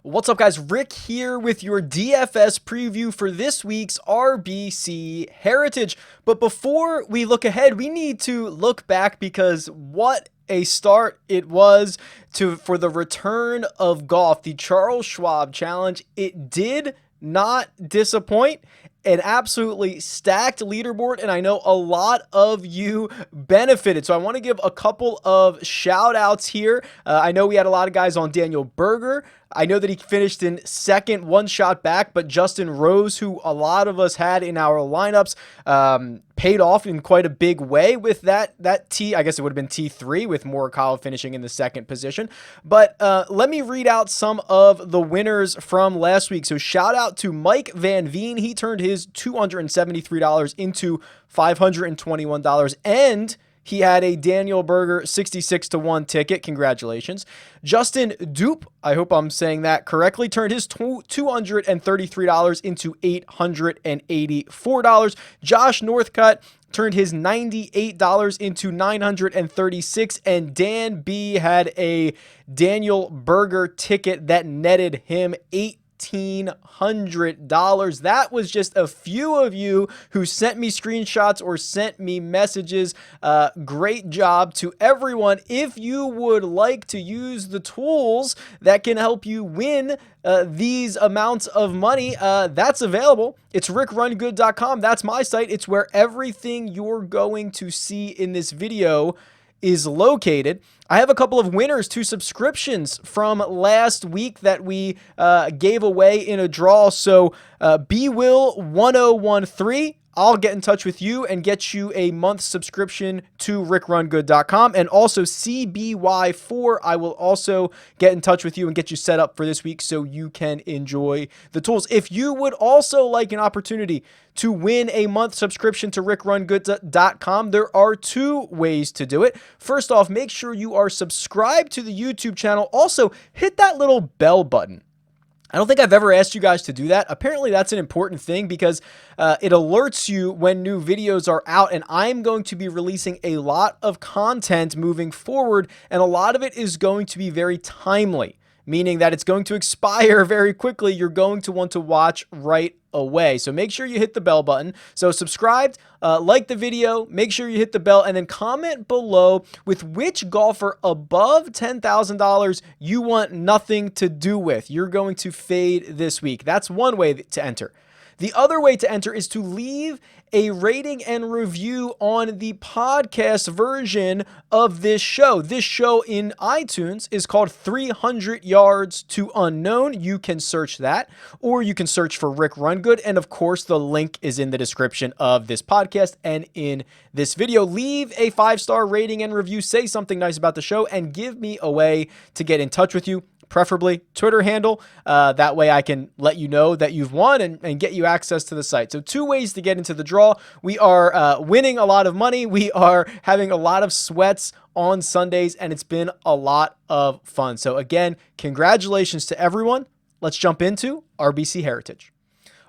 What's up, guys? Rick here with your DFS preview for this week's RBC Heritage. But before we look ahead, we need to look back because what a start it was for the return of golf, the Charles Schwab Challenge. It did not disappoint. An absolutely stacked leaderboard, and I know a lot of you benefited. So I want to give a couple of shout outs here. I know we had a lot of guys on Daniel Berger. I know that he finished in second, one shot back, but Justin Rose, who a lot of us had in our lineups, paid off in quite a big way with that I guess it would have been T3 with Morikawa finishing in the second position. But let me read out some of the winners from last week. So shout out to Mike Van Veen. He turned his $273 into $521, and he had a Daniel Berger 66-1 ticket. Congratulations. Justin Dupe, I hope I'm saying that correctly, turned his $233 into $884. Josh Northcutt turned his $98 into $936, and Dan B had a Daniel Berger ticket that netted him $1,800. That was just a few of you who sent me screenshots or sent me messages. Great job to everyone. If you would like to use the tools that can help you win these amounts of money, that's available. It's RickRunGood.com. That's my site. It's where everything you're going to see in this video is located. I have a couple of winners to subscriptions from last week that we gave away in a draw. So BWill1013, I'll get in touch with you and get you a month subscription to RickRunGood.com. And also CBY4, I will also get in touch with you and get you set up for this week so you can enjoy the tools. If you would also like an opportunity to win a month subscription to RickRunGood.com, there are two ways to do it. First off, make sure you are subscribed to the YouTube channel. Also, hit that little bell button. I don't think I've ever asked you guys to do that. Apparently, that's an important thing because it alerts you when new videos are out, and I'm going to be releasing a lot of content moving forward, and a lot of it is going to be very timely, meaning that it's going to expire very quickly. You're going to want to watch right away. So make sure you hit the bell button. So subscribed, like the video, make sure you hit the bell, and then comment below with which golfer above $10,000 you want nothing to do with. You're going to fade this week. That's one way to enter. The other way to enter is to leave a rating and review on the podcast version of this show. This show in iTunes is called 300 Yards to Unknown. You can search that, or you can search for Rick Run Good. And of course, the link is in the description of this podcast and in this video. Leave a 5-star rating and review. Say something nice about the show and give me a way to get in touch with you. Preferably Twitter handle. That way I can let you know that you've won and get you access to the site. So two ways to get into the draw. We are winning a lot of money. We are having a lot of sweats on Sundays, and it's been a lot of fun. So again, congratulations to everyone. Let's jump into RBC Heritage.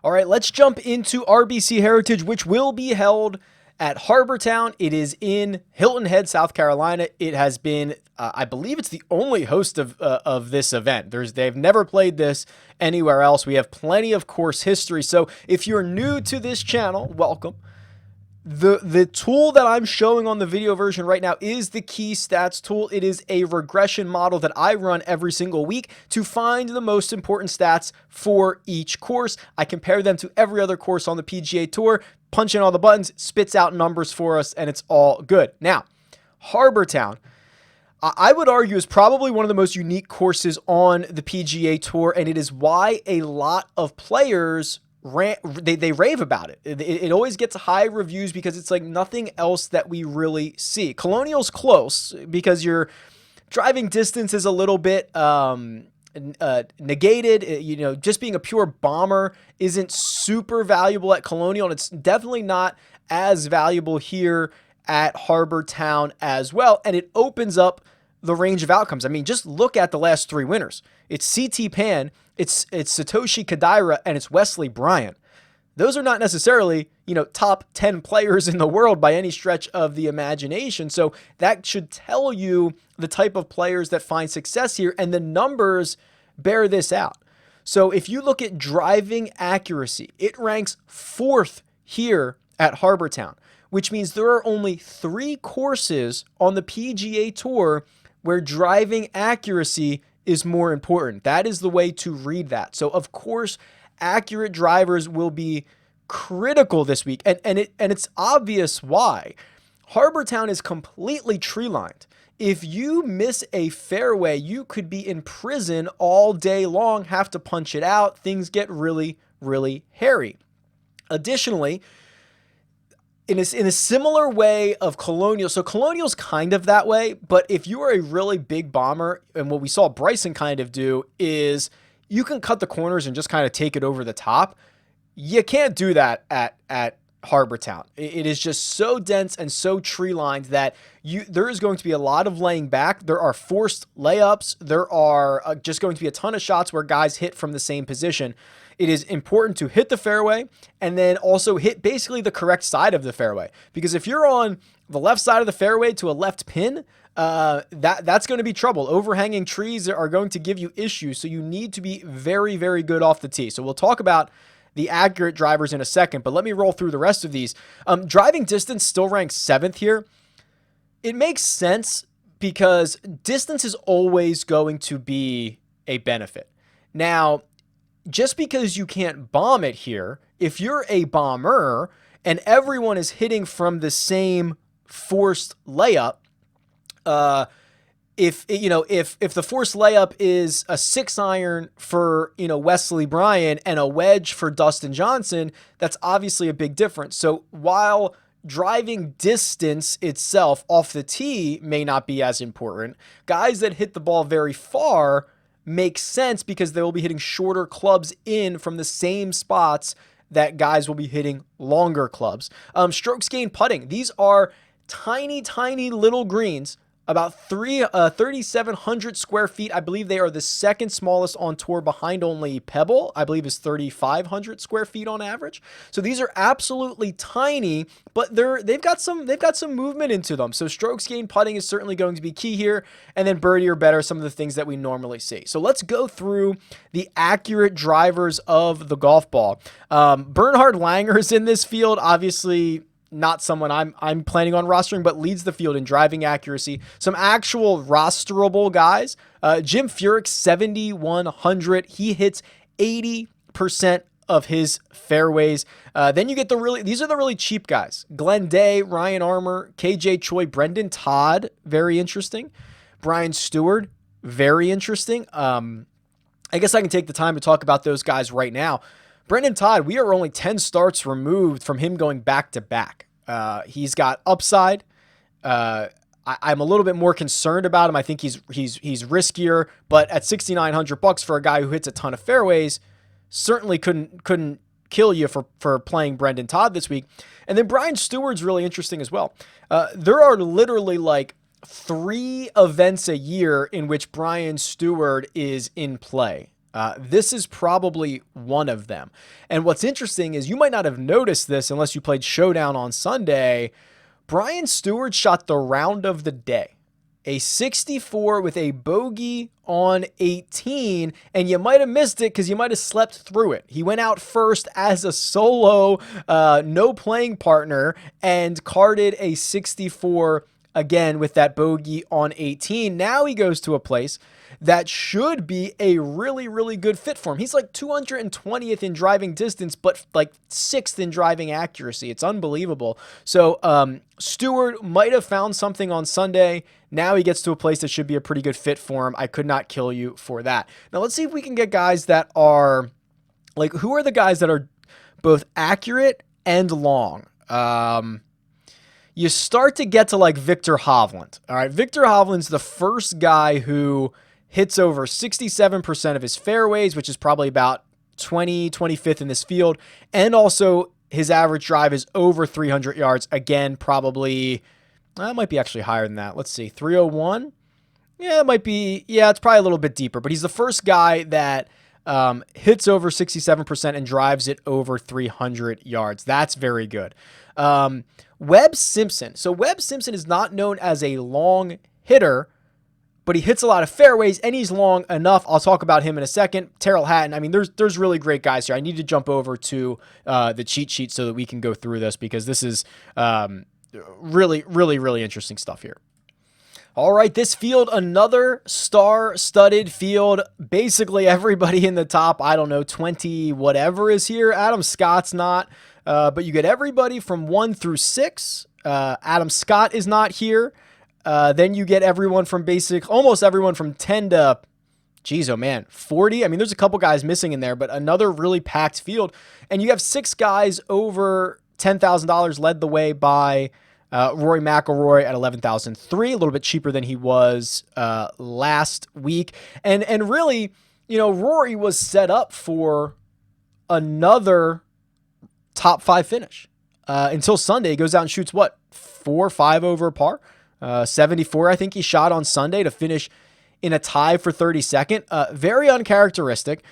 All right, let's jump into RBC Heritage, which will be held at Harbortown. It is in Hilton Head, South Carolina. It has been, I believe it's the only host of this event. They've never played this anywhere else. We have plenty of course history. So if you're new to this channel, welcome. The tool that I'm showing on the video version right now is the Key Stats tool. It is a regression model that I run every single week to find the most important stats for each course. I compare them to every other course on the PGA Tour, punch in all the buttons, spits out numbers for us, and it's all good. Now, Harbortown, I would argue, is probably one of the most unique courses on the PGA Tour, and it is why a lot of players they rave about it. It always gets high reviews because it's like nothing else that we really see. Colonial's close because your driving distance is a little bit negated. You know, just being a pure bomber isn't super valuable at Colonial, and it's definitely not as valuable here at Harbortown as well. And it opens up the range of outcomes. I mean, just look at the last three winners. It's CT Pan, it's Satoshi Kodaira, and it's Wesley Bryant. Those are not necessarily, top 10 players in the world by any stretch of the imagination. So that should tell you the type of players that find success here, and the numbers bear this out. So if you look at driving accuracy, it ranks 4th here at Harbortown, which means there are only 3 courses on the PGA Tour where driving accuracy is more important. That is the way to read that. So of course, accurate drivers will be critical this week, and it's obvious why. Harbortown is completely tree lined. If you miss a fairway, you could be in prison all day long, have to punch it out. Things get really, really hairy. Additionally, in a similar way of Colonial, so Colonial's kind of that way, but if you are a really big bomber, and what we saw Bryson kind of do is you can cut the corners and just kind of take it over the top. You can't do that at Harbortown. It is just so dense and so tree lined that there is going to be a lot of laying back. There are forced layups. There are just going to be a ton of shots where guys hit from the same position. It is important to hit the fairway and then also hit basically the correct side of the fairway. Because if you're on the left side of the fairway to a left pin, that's going to be trouble. Overhanging trees are going to give you issues. So you need to be very, very good off the tee. So we'll talk about the accurate drivers in a second, but let me roll through the rest of these. Driving distance still ranks 7th here. It makes sense because distance is always going to be a benefit. Now, just because you can't bomb it here, if you're a bomber and everyone is hitting from the same forced layup, if the forced layup is a 6-iron for, Wesley Bryan and a wedge for Dustin Johnson, that's obviously a big difference. So while driving distance itself off the tee may not be as important, guys that hit the ball very far makes sense because they will be hitting shorter clubs in from the same spots that guys will be hitting longer clubs. Strokes gained putting. These are tiny, tiny little greens, about 3,700 square feet. I believe they are the second smallest on tour behind only Pebble. I believe is 3,500 square feet on average. So these are absolutely tiny, but they've got some movement into them. So strokes gained putting is certainly going to be key here. And then birdie or better, some of the things that we normally see. So let's go through the accurate drivers of the golf ball. Bernhard Langer is in this field, obviously. Not someone I'm planning on rostering, but leads the field in driving accuracy. Some actual rosterable guys. Jim Furyk, 7,100. He hits 80% of his fairways. Then you get these are the really cheap guys. Glenn Day, Ryan Armour, KJ Choi, Brendon Todd, very interesting. Brian Stewart, very interesting. I guess I can take the time to talk about those guys right now. Brendon Todd, we are only 10 starts removed from him going back to back. He's got upside. I'm a little bit more concerned about him. I think he's riskier, but at $6,900 for a guy who hits a ton of fairways, certainly couldn't kill you for playing Brendon Todd this week. And then Brian Stewart's really interesting as well. There are literally like 3 events a year in which Brian Stewart is in play. This is probably one of them. And what's interesting is you might not have noticed this unless you played Showdown on Sunday. Brian Stewart shot the round of the day, a 64 with a bogey on 18, and you might have missed it because you might have slept through it. He went out first as a solo, no playing partner, and carded a 64 again with that bogey on 18. Now he goes to a place that should be a really, really good fit for him. He's like 220th in driving distance, but like 6th in driving accuracy. It's unbelievable. So Stewart might have found something on Sunday. Now he gets to a place that should be a pretty good fit for him. I could not kill you for that. Now let's see if we can get guys that are like, who are the guys that are both accurate and long? You start to get to like Victor Hovland. All right. Victor Hovland's the first guy who hits over 67% of his fairways, which is probably about 25th in this field. And also his average drive is over 300 yards. Again, probably, it might be actually higher than that. Let's see, 301. Yeah, it might be. Yeah, it's probably a little bit deeper, but he's the first guy that hits over 67% and drives it over 300 yards. That's very good. Webb Simpson. So Webb Simpson is not known as a long hitter, but he hits a lot of fairways and he's long enough. I'll talk about him in a second. Terrell Hatton. I mean, there's really great guys here. I need to jump over to the cheat sheet so that we can go through this, because this is really, really, really interesting stuff here. All right, this field, another star-studded field. Basically everybody in the top, I don't know, 20 whatever is here. Adam Scott's not, but you get everybody from 1 through 6. Adam Scott is not here. Then you get everyone from almost everyone from 10 to, geez, oh man, 40. I mean, there's a couple guys missing in there, but another really packed field. And you have 6 guys over $10,000, led the way by Rory Mcilroy at $11,003, a little bit cheaper than he was last week. And really, you know, Rory was set up for another top 5 finish until Sunday. He goes out and shoots what, 4 or 5 over par, 74. I think he shot on Sunday to finish in a tie for 32nd. Very uncharacteristic.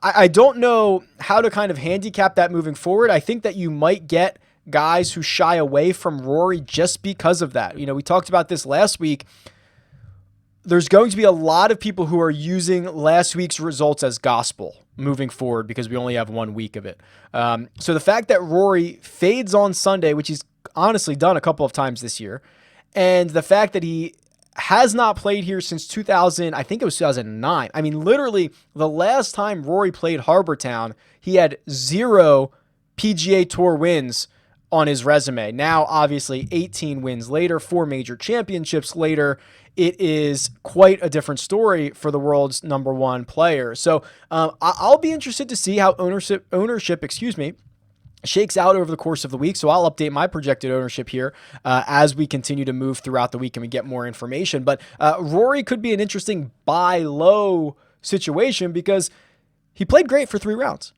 I don't know how to kind of handicap that moving forward. I think that you might get guys who shy away from Rory just because of that. You know, we talked about this last week. There's going to be a lot of people who are using last week's results as gospel moving forward because we only have 1 week of it. So the fact that Rory fades on Sunday, which he's honestly done a couple of times this year, and the fact that he has not played here since 2000, I think it was 2009. I mean, literally the last time Rory played Harbortown, he had 0 PGA Tour wins on his resume. Now, obviously, 18 wins later, 4 major championships later, it is quite a different story for the world's #1 player. So I'll be interested to see how ownership, shakes out over the course of the week. So I'll update my projected ownership here as we continue to move throughout the week and we get more information. But Rory could be an interesting buy low situation because he played great for 3 rounds.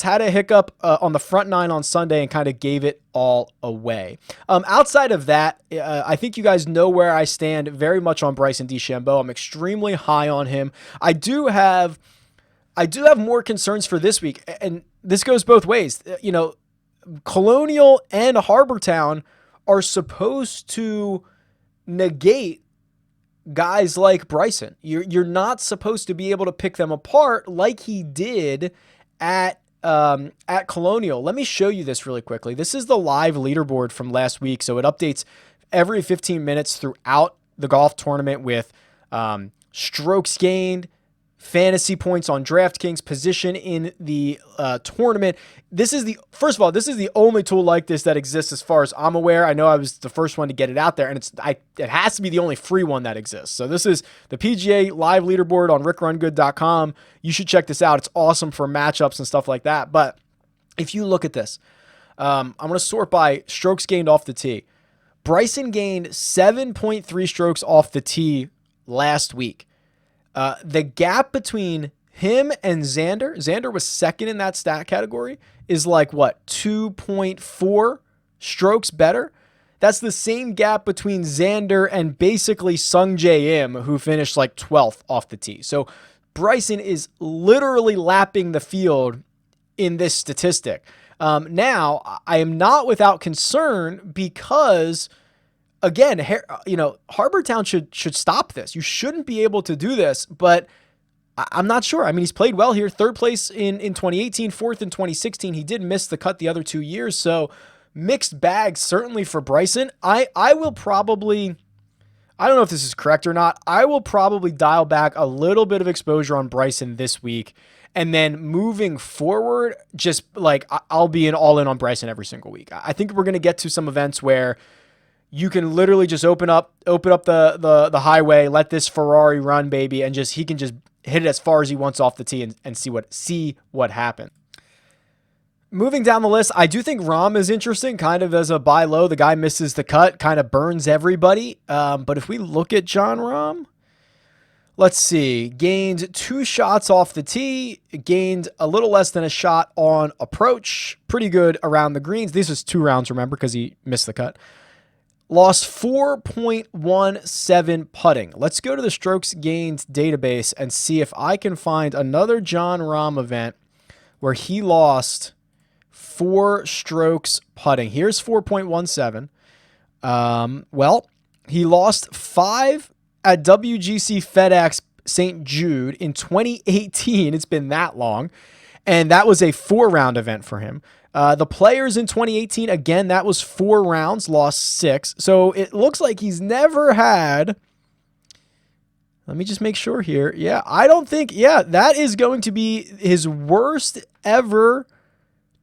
Had a hiccup on the front 9 on Sunday and kind of gave it all away. Outside of that, I think you guys know where I stand very much on Bryson DeChambeau. I'm extremely high on him. I do have more concerns for this week, and this goes both ways. You know, Colonial and Harbortown are supposed to negate guys like Bryson. You're not supposed to be able to pick them apart like he did at Colonial. Let me show you this really quickly. This is the live leaderboard from last week, so it updates every 15 minutes throughout the golf tournament with strokes gained, fantasy points on DraftKings, position in the tournament. First of all, this is the only tool like this that exists as far as I'm aware. I know I was the first one to get it out there, and it has to be the only free one that exists. So this is the PGA Live Leaderboard on RickRunGood.com. You should check this out. It's awesome for matchups and stuff like that. But if you look at this, I'm going to sort by strokes gained off the tee. Bryson gained 7.3 strokes off the tee last week. The gap between him and Xander was second in that stat category, is like what, 2.4 strokes better? That's the same gap between Xander and basically Sung J M, who finished like 12th off the tee. So Bryson is literally lapping the field in this statistic. Now, I am not without concern because, again, you know, Harbortown should stop this. You shouldn't be able to do this, but I'm not sure. I mean, he's played well here. 3rd place in 2018, 4th in 2016. He did miss the cut the other 2 years, so mixed bag certainly for Bryson. I will probably, I don't know if this is correct or not, I will probably dial back a little bit of exposure on Bryson this week, and then moving forward, just like I'll be all in on Bryson every single week. I think we're going to get to some events where you can literally just open up the highway, let this Ferrari run, baby, and he can just hit it as far as he wants off the tee and see what happens. Moving down the list, I do think Rahm is interesting, kind of as a buy low. The guy misses the cut, kind of burns everybody. But if we look at Jon Rahm, let's see, gained 2 shots off the tee, gained a little less than a shot on approach, pretty good around the greens. This was 2 rounds, remember, because he missed the cut. Lost 4.17 putting. Let's go to the strokes gained database and see if I can find another Jon Rahm event where he lost 4 strokes putting. Here's 4.17. Well, he lost 5 at WGC FedEx St. Jude in 2018. It's been that long. And that was a 4-round event for him. The Players in 2018, again, that was 4 rounds, lost 6. So it looks like he's never had... Let me just make sure here. Yeah, I don't think... Yeah, that is going to be his worst ever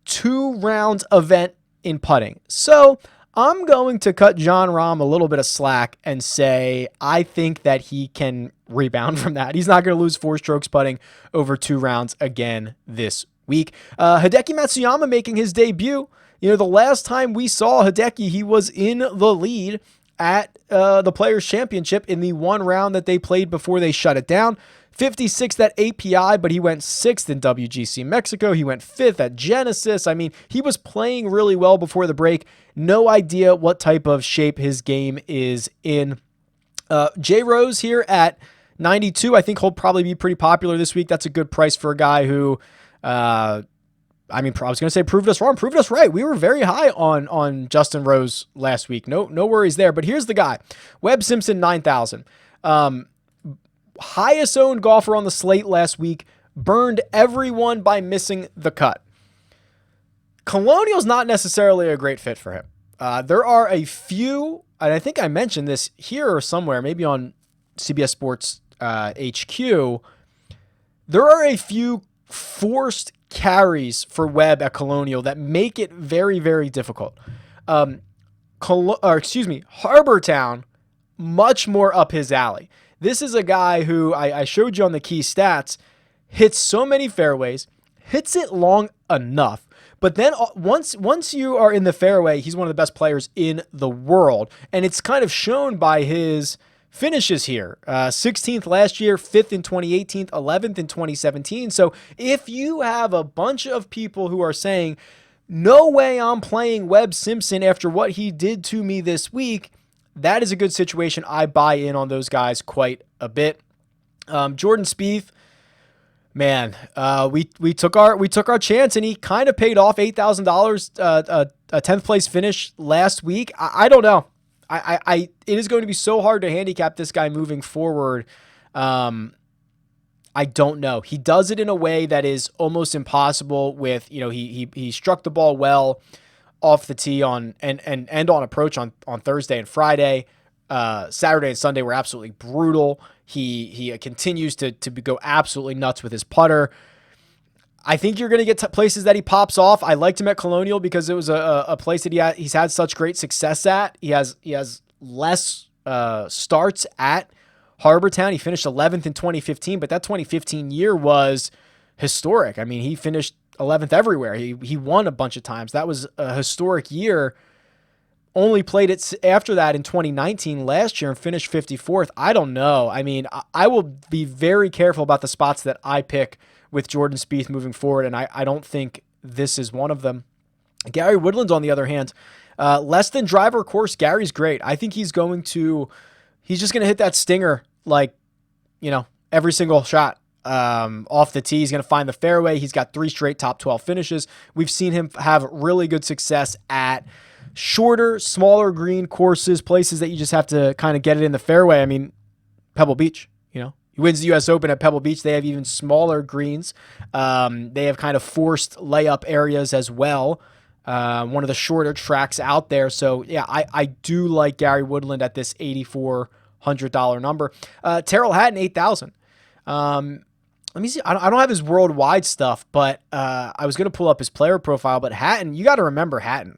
2-round event in putting. So I'm going to cut Jon Rahm a little bit of slack and say I think that he can rebound from that. He's not going to lose 4 strokes putting over 2 rounds again this week. Hideki Matsuyama making his debut. You know, the last time we saw Hideki, he was in the lead at the Players' Championship in the 1 round that they played before they shut it down. 56th at API, but he went 6th in WGC Mexico. He went 5th at Genesis. I mean, he was playing really well before the break. No idea what type of shape his game is in. J Rose here at 92. I think he'll probably be pretty popular this week. That's a good price for a guy who, I was going to say proved us wrong, proved us right. We were very high on Justin Rose last week. No worries there. But here's the guy. Webb Simpson, 9,000. Highest owned golfer on the slate last week, burned everyone by missing the cut. Colonial's not necessarily a great fit for him. There are a few, and I think I mentioned this here or somewhere, maybe on CBS Sports HQ. There are a few forced carries for Webb at Colonial that make it very, very difficult. Harbortown, much more up his alley. This is a guy who I showed you on the key stats, hits so many fairways, hits it long enough. But then once you are in the fairway, he's one of the best players in the world. And it's kind of shown by his finishes here. 16th last year, 5th in 2018, 11th in 2017. So if you have a bunch of people who are saying, no way I'm playing Webb Simpson after what he did to me this week, that is a good situation. I buy in on those guys quite a bit. Jordan Spieth, man, we took our chance and he kind of paid off. $8,000, a 10th place finish last week. I don't know. It is going to be so hard to handicap this guy moving forward. I don't know. He does it in a way that is almost impossible. With he struck the ball well off the tee on and on approach on Thursday and Friday. Saturday and Sunday were absolutely brutal. He continues to go absolutely nuts with his putter. I think you're going to get places that he pops off. I liked him at Colonial because it was a place that he's had such great success at. He has less starts at Harbortown. He finished 11th in 2015, but that 2015 year was historic. I mean, he finished 11th everywhere. He won a bunch of times. That was a historic year. Only played it after that in 2019 last year and finished 54th. I don't know. I mean, I will be very careful about the spots that I pick with Jordan Spieth moving forward, and I don't think this is one of them. Gary Woodlands, on the other hand, less than driver course. Gary's great. I think he's just going to hit that stinger every single shot. Off the tee. He's going to find the fairway. He's got 3 straight top 12 finishes. We've seen him have really good success at shorter, smaller green courses, places that you just have to kind of get it in the fairway. I mean, Pebble Beach, he wins the U.S. Open at Pebble Beach. They have even smaller greens. They have kind of forced layup areas as well. One of the shorter tracks out there. So yeah, I do like Gary Woodland at this $8,400 number. Terrell Hatton, 8,000. Let me see. I don't have his worldwide stuff, but I was going to pull up his player profile. But Hatton, you got to remember Hatton.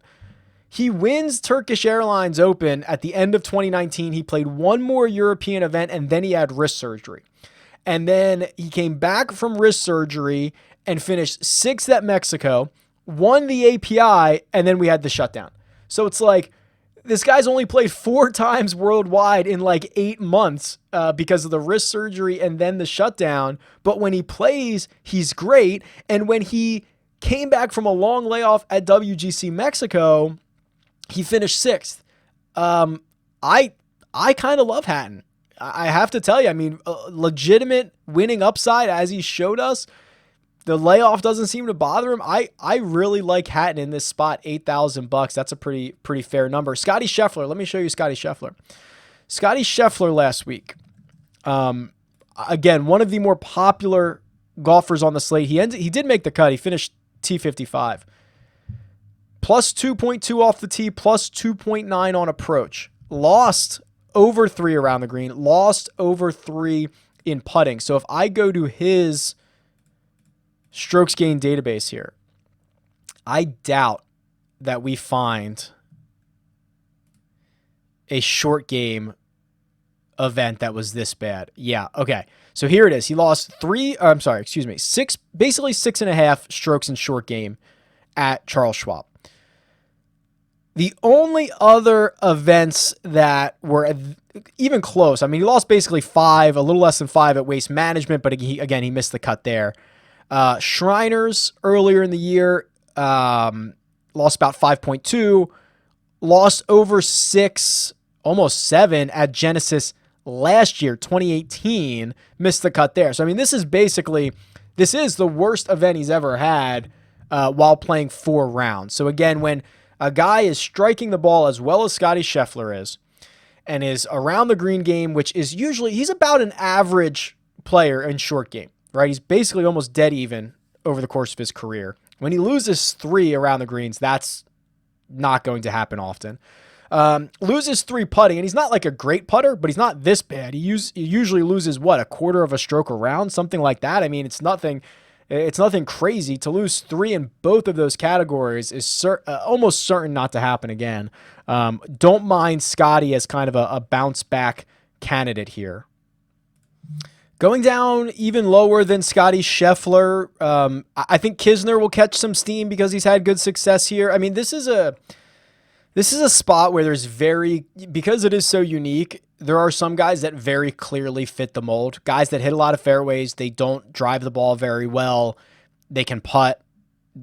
He wins Turkish Airlines Open at the end of 2019. He played one more European event, and then he had wrist surgery. And then he came back from wrist surgery and finished 6th at Mexico, won the API, and then we had the shutdown. So it's like, this guy's only played 4 times worldwide in like 8 months because of the wrist surgery and then the shutdown. But when he plays, he's great. And when he came back from a long layoff at WGC Mexico, he finished 6th. I kind of love Hatton. I have to tell you, I mean, legitimate winning upside as he showed us. The layoff doesn't seem to bother him. I really like Hatton in this spot, $8,000. That's a pretty fair number. Scotty Scheffler. Let me show you Scotty Scheffler. Scotty Scheffler last week. Again, one of the more popular golfers on the slate. He did make the cut. He finished T55. Plus 2.2 off the tee, plus 2.9 on approach. Lost over 3 around the green. Lost over 3 in putting. So if I go to his strokes gained database here, I doubt that we find a short game event that was this bad. Yeah, okay. So here it is. He lost 6, basically 6.5 strokes in short game at Charles Schwab. The only other events that were even close, I mean, he lost basically 5, a little less than 5 at Waste Management, but he missed the cut there. Shriners earlier in the year, lost about 5.2, lost over 6, almost 7 at Genesis last year, 2018, missed the cut there. So, I mean, this is the worst event he's ever had while playing 4 rounds. So, again, when a guy is striking the ball as well as Scotty Scheffler is, and is around the green game, which is usually, he's about an average player in short game, right? He's basically almost dead even over the course of his career. When he loses 3 around the greens, that's not going to happen often. Loses 3 putting, and he's not like a great putter, but he's not this bad. He usually loses, a quarter of a stroke around, something like that. I mean, it's nothing crazy. To lose 3 in both of those categories is almost certain not to happen again. Don't mind Scotty as kind of a bounce back candidate here. Going down even lower than Scotty Scheffler, I think Kisner will catch some steam because he's had good success here. I mean, this is a spot where because it is so unique, there are some guys that very clearly fit the mold. Guys that hit a lot of fairways, they don't drive the ball very well, they can putt.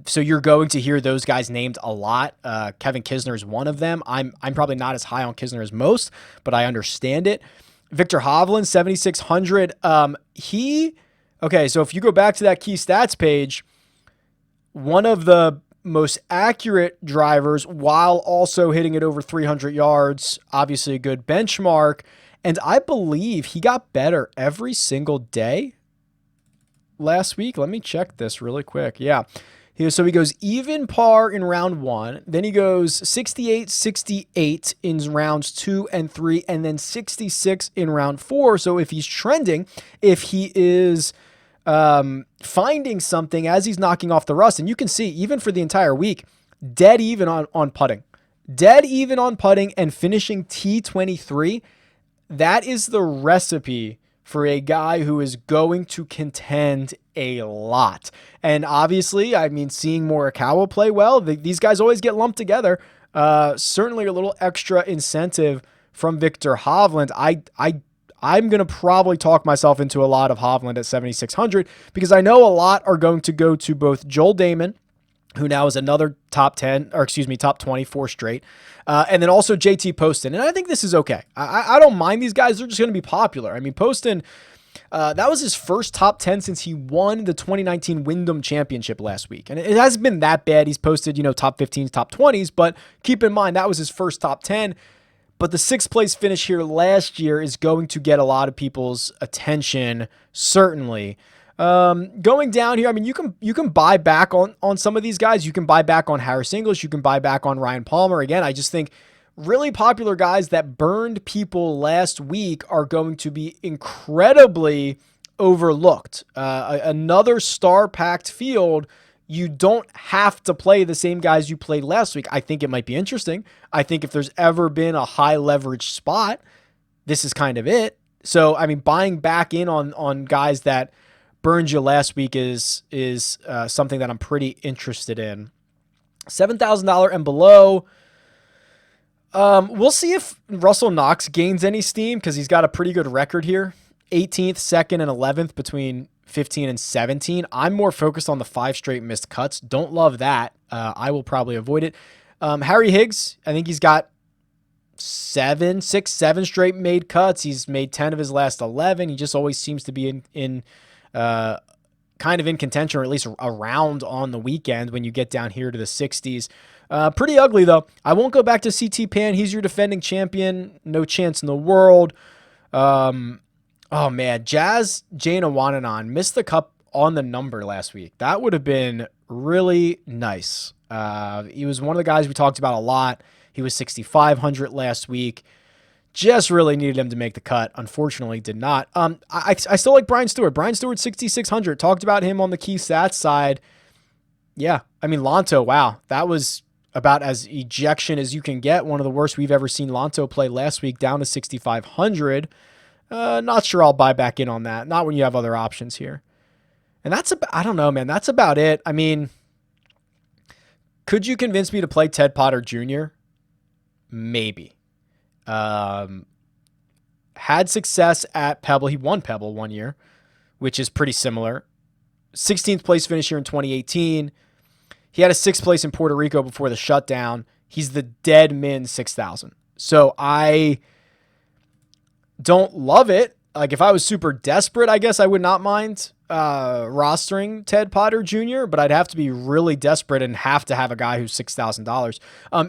So you're going to hear those guys named a lot. Kevin Kisner is one of them. I'm probably not as high on Kisner as most, but I understand it. Victor Hovland, 7,600. So if you go back to that key stats page, one of the most accurate drivers while also hitting it over 300 yards, obviously a good benchmark. And I believe he got better every single day last week. Let me check this really quick. Yeah. So he goes even par in round 1, then he goes 68, 68 in rounds 2 and 3, and then 66 in round 4. So if he's trending, if he is finding something as he's knocking off the rust, and you can see even for the entire week, dead even on putting, and finishing T23. That is the recipe for a guy who is going to contend a lot. And obviously, I mean, seeing Morikawa play well, these guys always get lumped together. Certainly a little extra incentive from Victor Hovland. I'm going to probably talk myself into a lot of Hovland at 7,600 because I know a lot are going to go to both Joel Damon, who now is another top 24 straight, and then also JT Poston. And I think this is okay. I don't mind these guys. They're just going to be popular. I mean, Poston, that was his first top 10 since he won the 2019 Wyndham Championship last week. And it hasn't been that bad. He's posted, top 15s, top 20s, but keep in mind that was his first top 10. But the 6th place finish here last year is going to get a lot of people's attention, certainly. Going down here, I mean, you can buy back on some of these guys. You can buy back on Harris English. You can buy back on Ryan Palmer. Again, I just think really popular guys that burned people last week are going to be incredibly overlooked. Another star-packed field. You don't have to play the same guys you played last week. I think it might be interesting. I think if there's ever been a high leverage spot, this is kind of it. So, I mean, buying back in on guys that burned you last week is something that I'm pretty interested in. $7,000 and below. We'll see if Russell Knox gains any steam because he's got a pretty good record here. 18th, 2nd, and 11th between 15 and 17. I'm more focused on the 5 straight missed cuts. Don't love that. I will probably avoid it. Harry Higgs, I think he's got 7 straight made cuts. He's made 10 of his last 11. He just always seems to be in kind of in contention, or at least around on the weekend when you get down here to the 60s. Pretty ugly, though. I won't go back to CT Pan. He's your defending champion. No chance in the world. Oh man, Jazz Janewananan missed the cup on the number last week. That would have been really nice. He was one of the guys we talked about a lot. He was 6,500 last week. Just really needed him to make the cut. Unfortunately, did not. I still like Brian Stewart. Brian Stewart, 6,600. Talked about him on the key stats side. Yeah, I mean, Lanto, wow. That was about as ejection as you can get. One of the worst we've ever seen Lanto play last week, down to 6,500. Not sure I'll buy back in on that. Not when you have other options here. And that's about, I don't know, man. That's about it. I mean, could you convince me to play Ted Potter Jr.? Maybe. Had success at Pebble. He won Pebble one year, which is pretty similar. 16th place finish here in 2018. He had a 6th place in Puerto Rico before the shutdown. He's the dead min 6,000. So I don't love it. Like if I was super desperate, I guess I would not mind rostering Ted Potter Jr., but I'd have to be really desperate and have to have a guy who's $6,000.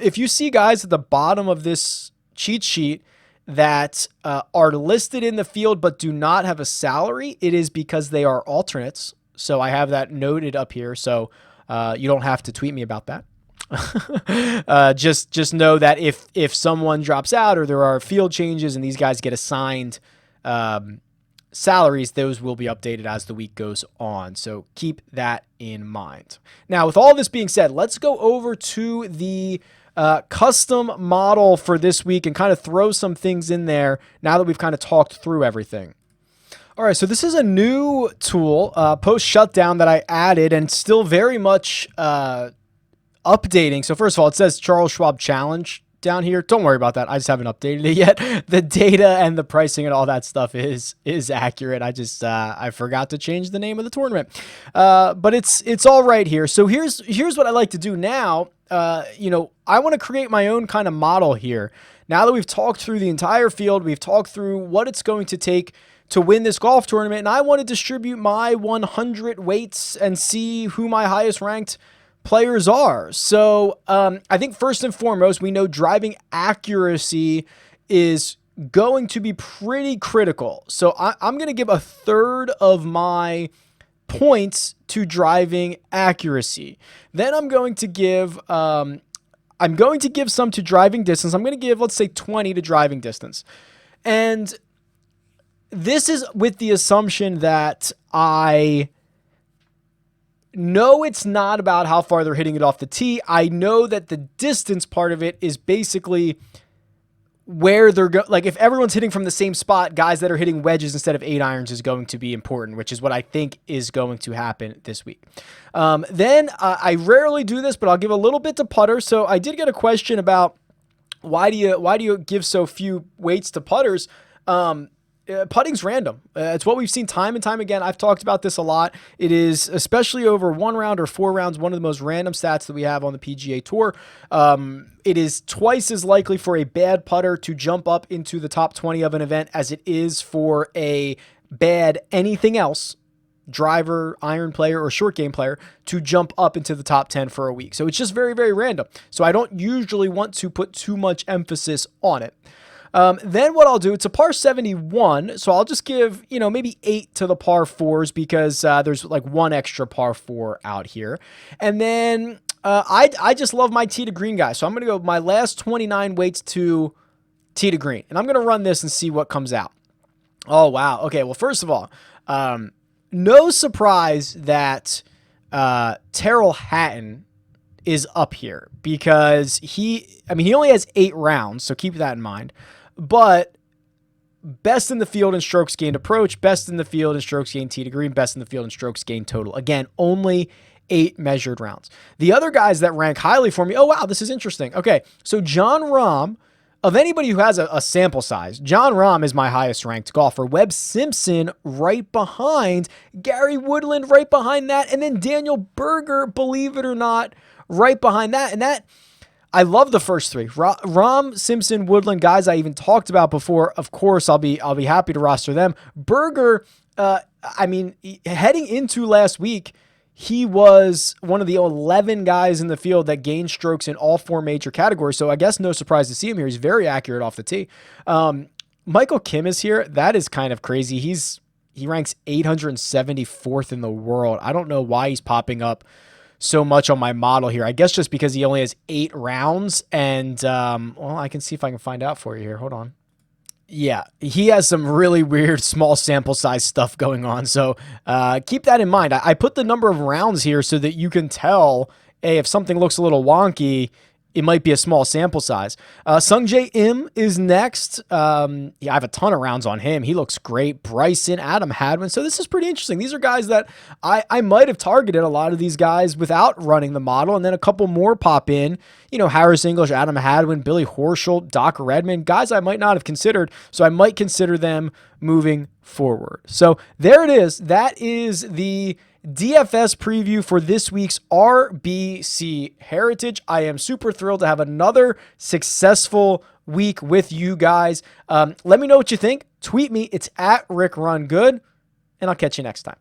If you see guys at the bottom of this cheat sheet that are listed in the field but do not have a salary, it is because they are alternates. So I have that noted up here. So you don't have to tweet me about that. Just know that if someone drops out or there are field changes and these guys get assigned salaries, those will be updated as the week goes on. So keep that in mind. Now, with all this being said, let's go over to the custom model for this week and kind of throw some things in there now that we've kind of talked through everything. All right, so this is a new tool post-shutdown that I added and still very much updating. So first of all, it says Charles Schwab Challenge down here. Don't worry about that. I just haven't updated it yet. The data and the pricing and all that stuff is accurate. I just I forgot to change the name of the tournament. But it's all right here. So here's what I like to do now. I want to create my own kind of model here. Now that we've talked through the entire field, we've talked through what it's going to take to win this golf tournament, and I want to distribute my 100 weights and see who my highest ranked players are. So I think first and foremost, we know driving accuracy is going to be pretty critical. So I'm going to give a third of my points to driving accuracy. Then I'm going to give some to driving distance. I'm going to give, let's say, 20 to driving distance. And this is with the assumption that I know it's not about how far they're hitting it off the tee. I know that the distance part of it is basically where they're going. Like if everyone's hitting from the same spot, guys that are hitting wedges instead of 8 irons is going to be important, which is what I think is going to happen this week. Then I rarely do this, but I'll give a little bit to putter. So I did get a question about why do you give so few weights to putters? Putting's random. It's what we've seen time and time again. I've talked about this a lot. It is, especially over 1 round or 4 rounds, one of the most random stats that we have on the PGA Tour. It is twice as likely for a bad putter to jump up into the top 20 of an event as it is for a bad anything else, driver, iron player, or short game player, to jump up into the top 10 for a week. So it's just very, very random. So I don't usually want to put too much emphasis on it. Then what I'll do, it's a par 71, so I'll just give, maybe 8 to the par 4s because there's like 1 extra par 4 out here. And then I just love my tee to green guy, so I'm going to go my last 29 weights to tee to green. And I'm going to run this and see what comes out. Oh, wow. Okay, well, first of all, no surprise that Terrell Hatton is up here because he only has 8 rounds, so keep that in mind. But best in the field in strokes gained approach, best in the field in strokes gained tee to green, best in the field in strokes gained total. Again, only 8 measured rounds. The other guys that rank highly for me, oh wow, this is interesting. Okay, so Jon Rahm, of anybody who has a sample size, Jon Rahm is my highest ranked golfer. Webb Simpson right behind, Gary Woodland right behind that, and then Daniel Berger, believe it or not, right behind that. And that, I love the first 3. Rahm, Simpson, Woodland, guys I even talked about before. Of course, I'll be happy to roster them. Berger, heading into last week, he was one of the 11 guys in the field that gained strokes in all 4 major categories. So I guess no surprise to see him here. He's very accurate off the tee. Michael Kim is here. That is kind of crazy. He ranks 874th in the world. I don't know why he's popping up so much on my model here. I guess just because he only has 8 rounds. And, well, I can see if I can find out for you here. Hold on. Yeah, he has some really weird small sample size stuff going on. So keep that in mind. I put the number of rounds here so that you can tell, hey, if something looks a little wonky, it might be a small sample size. Sungjae Im is next. Yeah, I have a ton of rounds on him. He looks great. Bryson, Adam Hadwin. So this is pretty interesting. These are guys that I might have targeted a lot of these guys without running the model, and then a couple more pop in. You know, Harris English, Adam Hadwin, Billy Horschel, Doc Redman, guys I might not have considered, so I might consider them moving forward. So there it is. That is the DFS preview for this week's RBC Heritage. I am super thrilled to have another successful week with you guys. Let me know what you think. Tweet me. It's at RickRunGood, and I'll catch you next time.